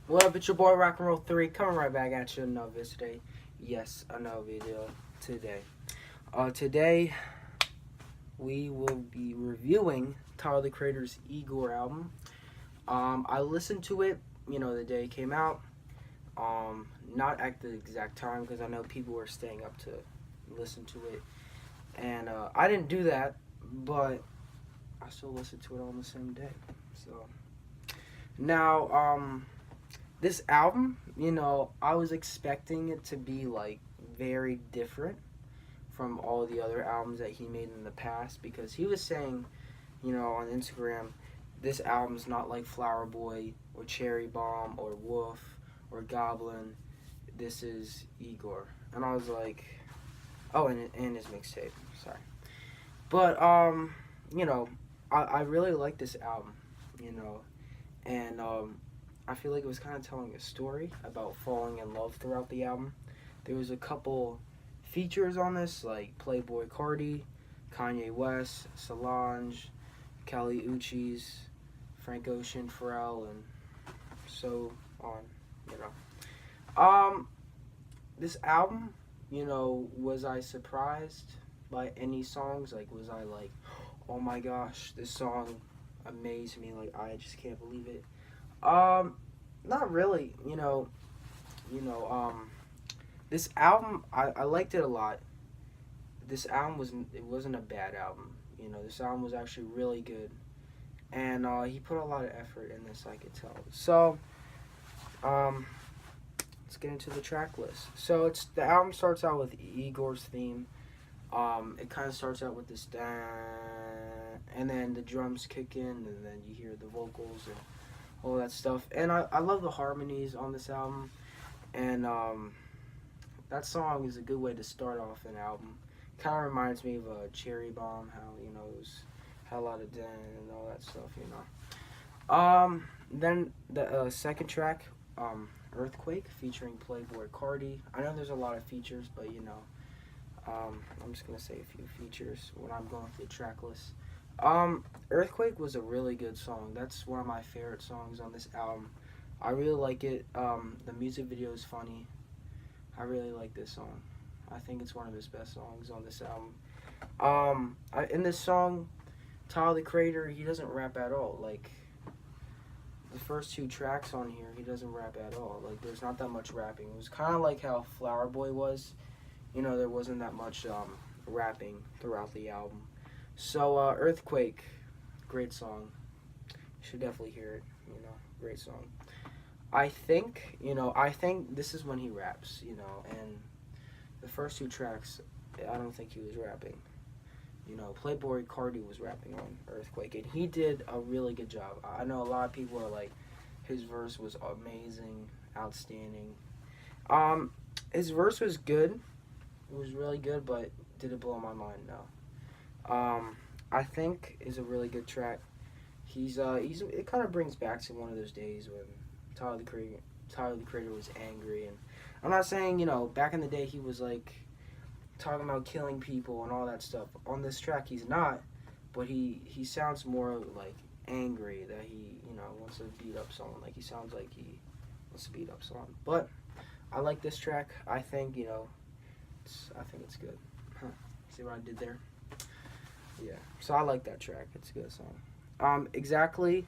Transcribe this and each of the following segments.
What up, it's your boy Rock and Roll 3 coming right back at you another video today. Yes, another video today. Today we will be reviewing Tyler the Creator's IGOR album. I listened to it, the day it came out. Not at the exact time because I know people were staying up to listen to it. And I didn't do that, but I still listened to it on the same day. So now, this album, I was expecting it to be like very different from all the other albums that he made in the past because he was saying, on Instagram, this album's not like Flower Boy or Cherry Bomb or Wolf or Goblin. This is Igor. And I was like, oh, and his mixtape. Sorry. But, I really like this album, and I feel like it was kind of telling a story about falling in love throughout the album. There was a couple features on this, like Playboy Cardi, Kanye West, Solange, Kelly Uchis, Frank Ocean, Pharrell, and so on, This album, was I surprised by any songs? Like, was I like, oh my gosh, this song amazed me, like, I just can't believe it. Not really. This album, I liked it a lot. This album wasn't a bad album. This album was actually really good, and he put a lot of effort in this. I could tell. So, let's get into the track list. So the album starts out with Igor's theme. It kind of starts out with this, and then the drums kick in, and then you hear the vocals and all that stuff. And I love the harmonies on this album, and that song is a good way to start off an album. Kind of reminds me of a Cherry Bomb, how it had a lot of den and all that stuff. Then the second track, Earthquake, featuring Playboy Cardi. I know there's a lot of features, but I'm just gonna say a few features when I'm going through the track list. Earthquake was a really good song. That's one of my favorite songs on this album. I really like it. The music video is funny. I really like this song. I think it's one of his best songs on this album. In this song, Tyler the Creator, he doesn't rap at all. Like, the first two tracks on here, he doesn't rap at all. Like, there's not that much rapping. It was kind of like how Flower Boy was. There wasn't that much rapping throughout the album. So, Earthquake, great song. You should definitely hear it, great song. I think this is when he raps, and the first two tracks, I don't think he was rapping. Playboy Cardi was rapping on Earthquake, and he did a really good job. I know a lot of people are like, his verse was amazing, outstanding. His verse was good. It was really good, but did it blow my mind? No. I think is a really good track. It kind of brings back to one of those days when Tyler the Creator was angry, and I'm not saying back in the day he was like talking about killing people and all that stuff. On this track he's not, but he sounds more like angry, that he wants to beat up someone. Like, he sounds like he wants to beat up someone. But I like this track. I think I think it's good. See what I did there? Yeah. So I like that track. It's a good song. Exactly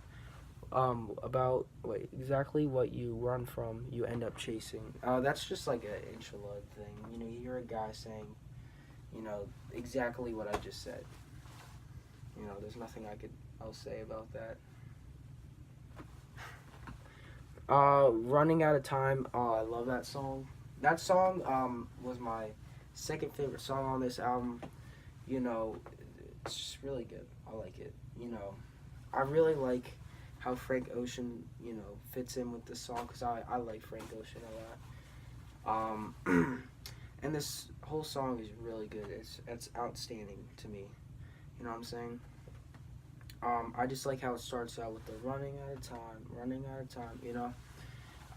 what you run from, you end up chasing. That's just like an interlude thing. You hear a guy saying, exactly what I just said. There's nothing I'll say about that. Running Out of Time. Oh, I love that song. That song was my second favorite song on this album. It's just really good. I like it. I really like how Frank Ocean, fits in with this song, because I like Frank Ocean a lot. And this whole song is really good. It's outstanding to me. You know what I'm saying? I just like how it starts out with the running out of time.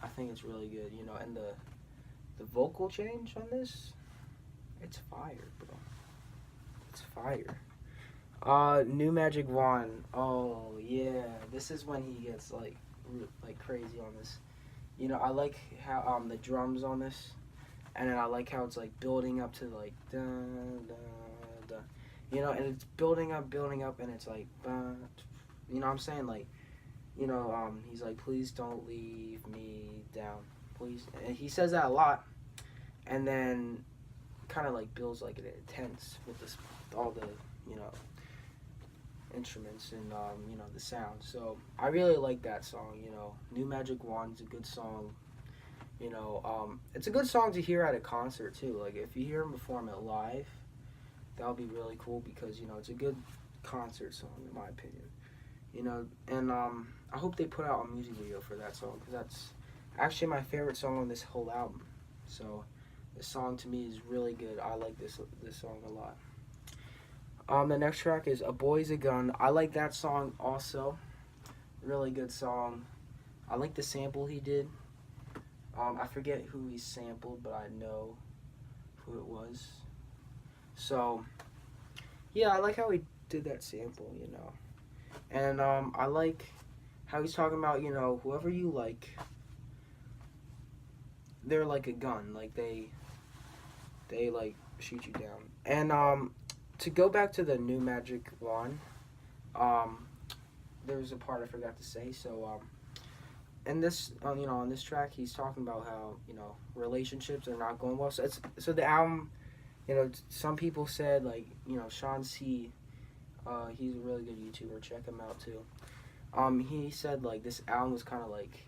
I think it's really good. And the vocal change on this, it's fire, bro. It's fire. New Magic Wand. Oh yeah, this is when he gets like crazy on this. You know, I like how the drums on this, and then I like how it's like building up to like da da da, you know, and it's building up, and it's like, you know what I'm saying, like, you know, he's like, please don't leave me down, please, and he says that a lot, and then kind of like builds like it intense with this all the, you know, instruments and you know, the sound. So I really like that song. You know, New Magic Wand's a good song. You know, it's a good song to hear at a concert too. Like if you hear him perform it live, that would be really cool because you know it's a good concert song in my opinion. You know, and I hope they put out a music video for that song because that's actually my favorite song on this whole album. So this song to me is really good. I like this song a lot. The next track is A Boy's a Gun. I like that song also. Really good song. I like the sample he did. I forget who he sampled, but I know who it was. So, yeah, I like how he did that sample, you know. And I like how he's talking about, you know, whoever you like, they're like a gun. Like, they like, shoot you down. And, to go back to the New Magic Wand, there was a part I forgot to say. So, in this, you know, on this track, he's talking about how you know relationships are not going well. So the album, you know, some people said like you know Sean C. He's a really good YouTuber. Check him out too. He said like this album was kind of like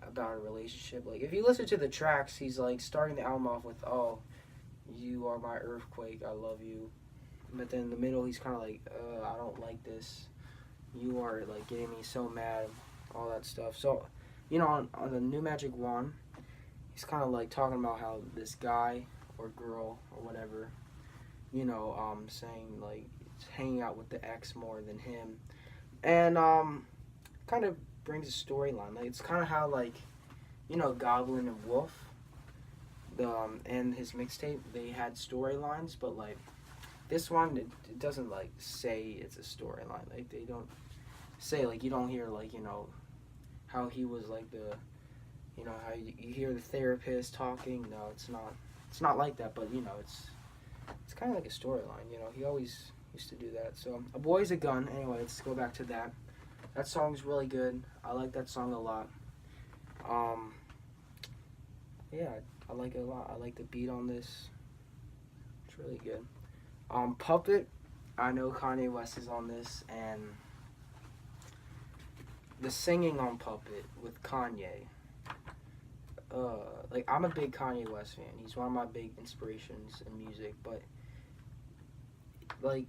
about a relationship. Like if you listen to the tracks, he's like starting the album off with "Oh, you are my earthquake, I love you," but then in the middle he's kind of like I don't like this. You are like getting me so mad, all that stuff. So. You know, on the New Magic Wand, he's kind of like talking about how this guy or girl or whatever, you know, saying like it's hanging out with the ex more than him, and kind of brings a storyline. Like it's kind of how like, you know, Goblin and Wolf, and his mixtape they had storylines, but like this one it doesn't like say it's a storyline. Like they don't say like you don't hear like you know. How he was like the, you know, how you hear the therapist talking. No, it's not. It's not like that. But you know, it's kind of like a storyline. You know, he always used to do that. So A Boy's a Gun. Anyway, let's go back to that. That song's really good. I like that song a lot. Yeah, I like it a lot. I like the beat on this. It's really good. Puppet. I know Kanye West is on this and. The singing on Puppet with Kanye, like I'm a big Kanye West fan. He's one of my big inspirations in music, but like,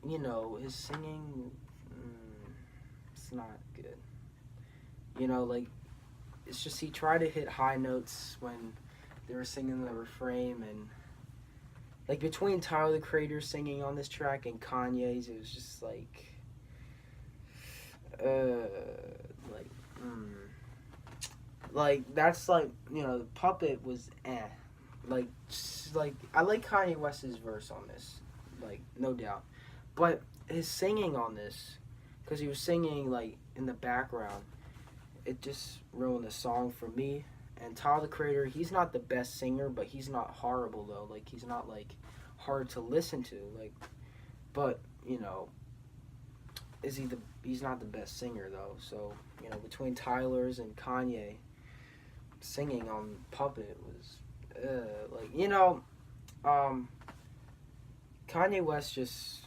you know, his singing, it's not good. You know, like it's just he tried to hit high notes when they were singing the refrain, and like between Tyler the Creator singing on this track and Kanye's, it was just like. Like, like that's like you know, the Puppet was like, like I like Kanye West's verse on this, like no doubt, but his singing on this, because he was singing like in the background, it just ruined the song for me. And Tyler the Creator, he's not the best singer, but he's not horrible though. Like he's not like hard to listen to, like, but you know. He's not the best singer though, so you know between Tyler's and Kanye singing on Puppet was like you know Kanye West just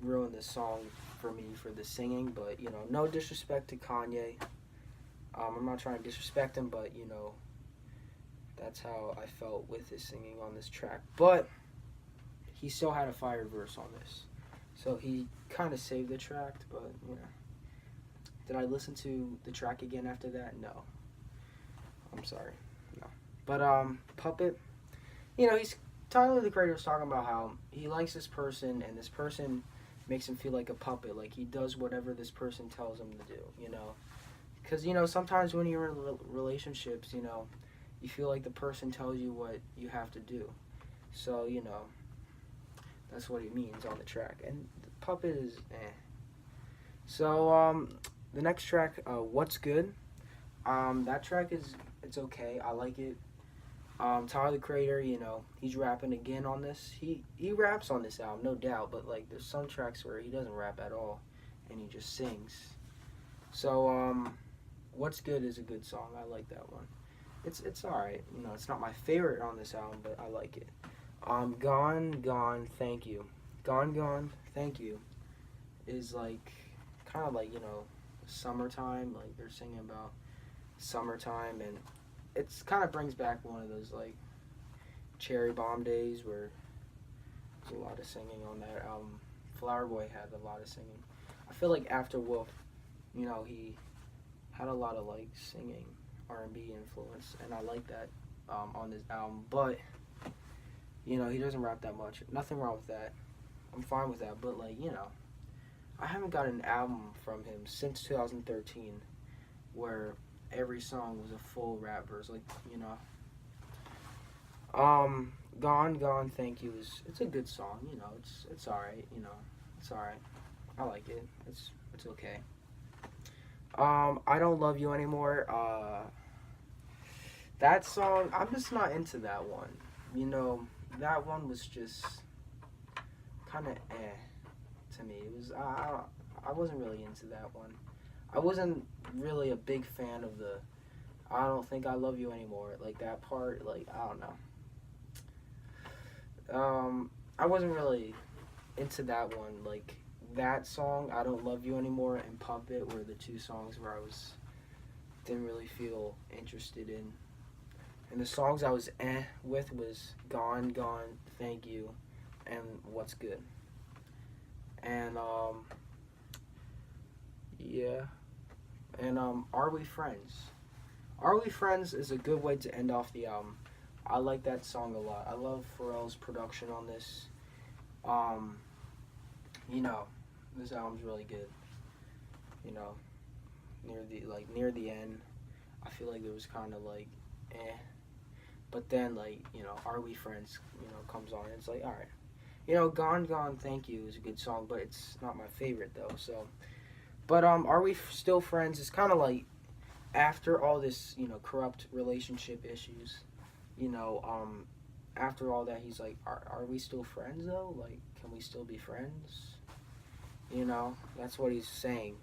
ruined this song for me for the singing, but you know no disrespect to Kanye, I'm not trying to disrespect him, but you know that's how I felt with his singing on this track, but he still had a fire verse on this. So he kind of saved the track, but you know. Did I listen to the track again after that? No. I'm sorry. No. But Puppet, you know, Tyler the Creator was talking about how he likes this person and this person makes him feel like a puppet, like he does whatever this person tells him to do, you know. Cuz you know, sometimes when you're in relationships, you know, you feel like the person tells you what you have to do. So, you know, that's what he means on the track. And the Puppet is So, the next track, What's Good? That track is it's okay. I like it. Tyler the Creator, you know, he's rapping again on this. He raps on this album, no doubt. But like, there's some tracks where he doesn't rap at all, and he just sings. So What's Good is a good song. I like that one. It's all right. You know, it's not my favorite on this album, but I like it. Gone, Gone, Thank You. Gone, Gone, Thank You is like kind of like, you know, summertime. Like they're singing about summertime, and it's kind of brings back one of those like cherry bomb days where there's a lot of singing on that album. Flower Boy had a lot of singing. I feel like after Wolf, you know, he had a lot of like singing R&B influence, and I like that on this album. But you know, he doesn't rap that much. Nothing wrong with that. I'm fine with that. But like, you know, I haven't got an album from him since 2013 where every song was a full rap verse. Like, you know, Gone, Gone, Thank You it's a good song. You know, it's all right. You know, it's all right. I like it. It's okay. I Don't Love You Anymore. That song, I'm just not into that one. You know, that one was just kind of to me. It was I wasn't really into that one. I wasn't really a big fan of the I Don't Think I Love You Anymore. Like that part, like I don't know. I wasn't really into that one. Like that song, I Don't Love You Anymore, and Puppet were the two songs where I didn't really feel interested in. And the songs I was with was Gone, Gone, Thank You, and What's Good. And yeah. And Are We Friends? Are We Friends is a good way to end off the album. I like that song a lot. I love Pharrell's production on this. You know, this album's really good. You know, near the end, I feel like it was kind of like but then like, you know, Are We Friends, you know, comes on and it's like, all right. You know, Gone Gone Thank You is a good song, but it's not my favorite though. So, but Are We Still Friends is kind of like after all this, you know, corrupt relationship issues, you know, after all that, he's like, are we still friends though? Like, can we still be friends? You know, that's what he's saying.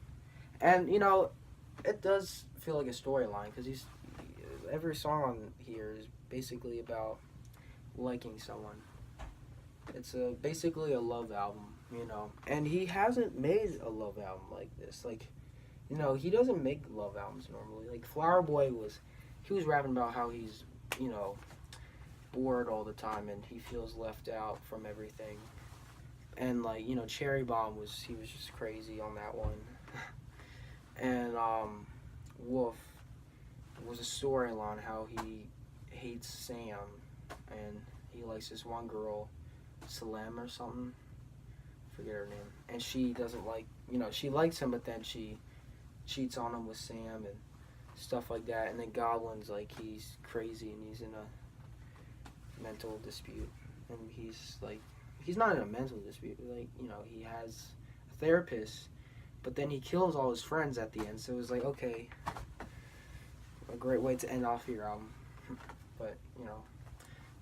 And, you know, it does feel like a storyline because every song on here is basically about liking someone. It's basically a love album, you know. And he hasn't made a love album like this. Like, you know, he doesn't make love albums normally. Like, Flower Boy he was rapping about how he's, you know, bored all the time and he feels left out from everything. And, like, you know, Cherry Bomb he was just crazy on that one. And, Wolf was a storyline how he hates Sam and he likes this one girl, Salem or something. Forget her name. And she doesn't like, you know, she likes him, but then she cheats on him with Sam and stuff like that. And then Goblin's like, he's crazy and he's in a mental dispute. And he's like, he's not in a mental dispute. Like, you know, he has a therapist, but then he kills all his friends at the end. So it was like, okay, a great way to end off your album. But, you know,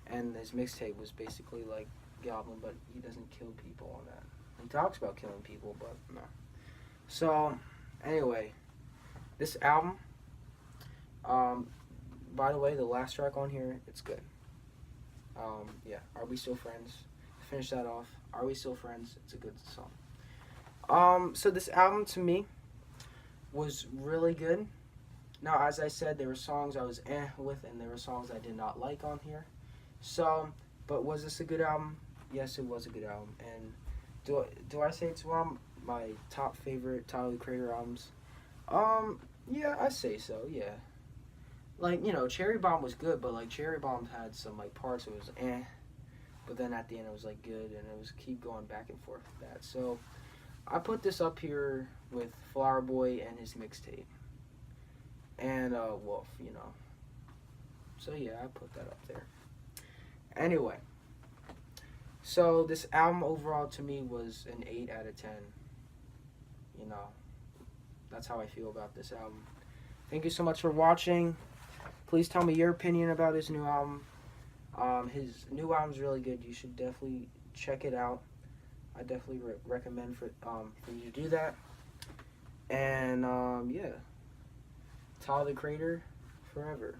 and his mixtape was basically like Goblin, but he doesn't kill people on that. He talks about killing people, but no. So, anyway, this album, by the way, the last track on here, it's good. Yeah, Are We Still Friends? Finish that off. Are We Still Friends? It's a good song. So this album, to me, was really good. Now, as I said, there were songs I was with, and there were songs I did not like on here. So, but was this a good album? Yes, it was a good album. And do I say it's one of my top favorite Tyler the Creator albums? Yeah, I say so, yeah. Like, you know, Cherry Bomb was good, but like Cherry Bomb had some like parts it was but then at the end it was like good, and it was keep going back and forth with that. So I put this up here with Flower Boy and his mixtape. And Wolf, you know. So yeah, I put that up there. Anyway, so this album overall to me was an 8 out of 10. You know, that's how I feel about this album. thank you so much for watching. Please tell me your opinion about his new album. His new album's really good. You should definitely check it out. I definitely recommend for you to do that. And yeah, Tyler the Creator forever.